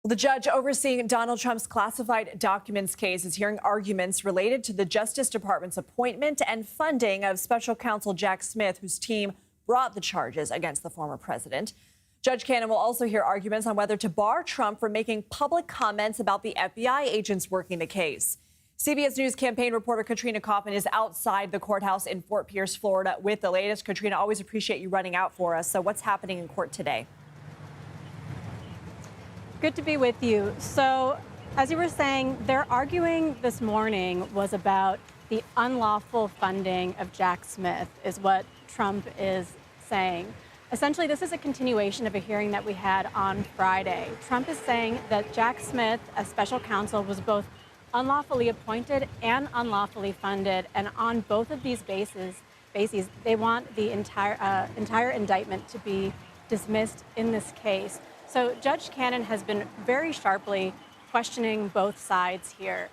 The judge overseeing Donald Trump's classified documents case is hearing arguments related to the Justice Department's appointment and funding of special counsel Jack Smith, whose team brought the charges against the former president. Judge Cannon will also hear arguments on whether to bar Trump from making public comments about the FBI agents working the case. CBS News campaign reporter Katrina Kaufman is outside the courthouse in Fort Pierce, Florida, with the latest. Katrina, always appreciate you running out for us. So what's happening in court today? Good to be with you. So, as you were saying, their arguing this morning was about the unlawful funding of Jack Smith, is what Trump is saying. Essentially, this is a continuation of a hearing that we had on Friday. Trump is saying that Jack Smith, as special counsel, was both unlawfully appointed and unlawfully funded, and on both of these bases, they want the entire indictment to be dismissed in this case. So Judge Cannon has been very sharply questioning both sides here.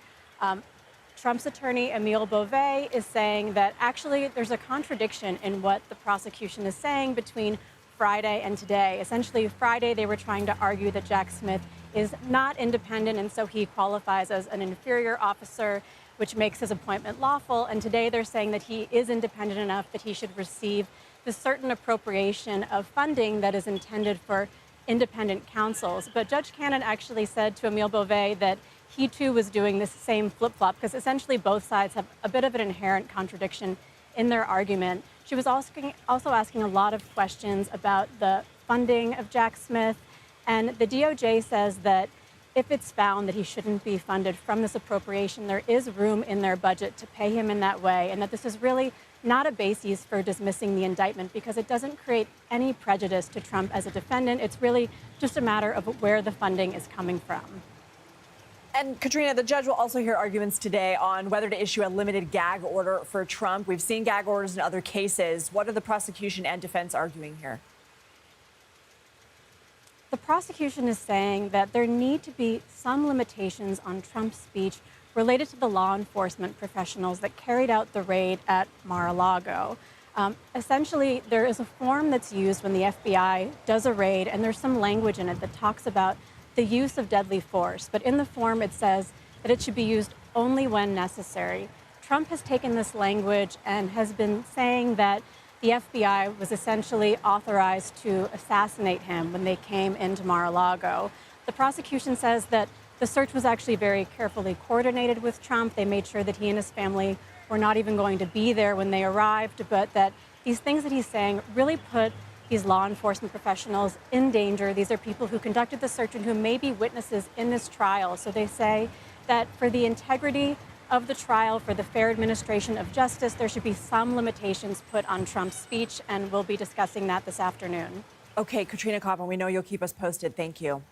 Trump's attorney, Emile Beauvais, is saying that actually there's a contradiction in what the prosecution is saying between Friday and today. Essentially, Friday they were trying to argue that Jack Smith is not independent, and so he qualifies as an inferior officer, which makes his appointment lawful. And today they're saying that he is independent enough that he should receive the certain appropriation of funding that is intended for independent counsels. But Judge Cannon actually said to Emile Beauvais that he too was doing this same flip-flop, because essentially both sides have a bit of an inherent contradiction in their argument. She was also asking a lot of questions about the funding of Jack Smith, and the DOJ says that if it's found that he shouldn't be funded from this appropriation, there is room in their budget to pay him in that way, and that this is really not a basis for dismissing the indictment because it doesn't create any prejudice to Trump as a defendant. It's really just a matter of where the funding is coming from. And Katrina, the judge will also hear arguments today on whether to issue a limited gag order for Trump. We've seen gag orders in other cases. What are the prosecution and defense arguing here? The prosecution is saying that there need to be some limitations on Trump's speech related to the law enforcement professionals that carried out the raid at Mar-a-Lago. Essentially, there is a form that's used when the FBI does a raid, and there's some language in it that talks about the use of deadly force. But in the form, it says that it should be used only when necessary. Trump has taken this language and has been saying that the FBI was essentially authorized to assassinate him when they came into Mar-a-Lago. The prosecution says that the search was actually very carefully coordinated with Trump. They made sure that he and his family were not even going to be there when they arrived, but that these things that he's saying really put these law enforcement professionals in danger. These are people who conducted the search and who may be witnesses in this trial. So they say that for the integrity of the trial, for the fair administration of justice, there should be some limitations put on Trump's speech, and we'll be discussing that this afternoon. Okay, Katrina Kaufman, we know you'll keep us posted. Thank you.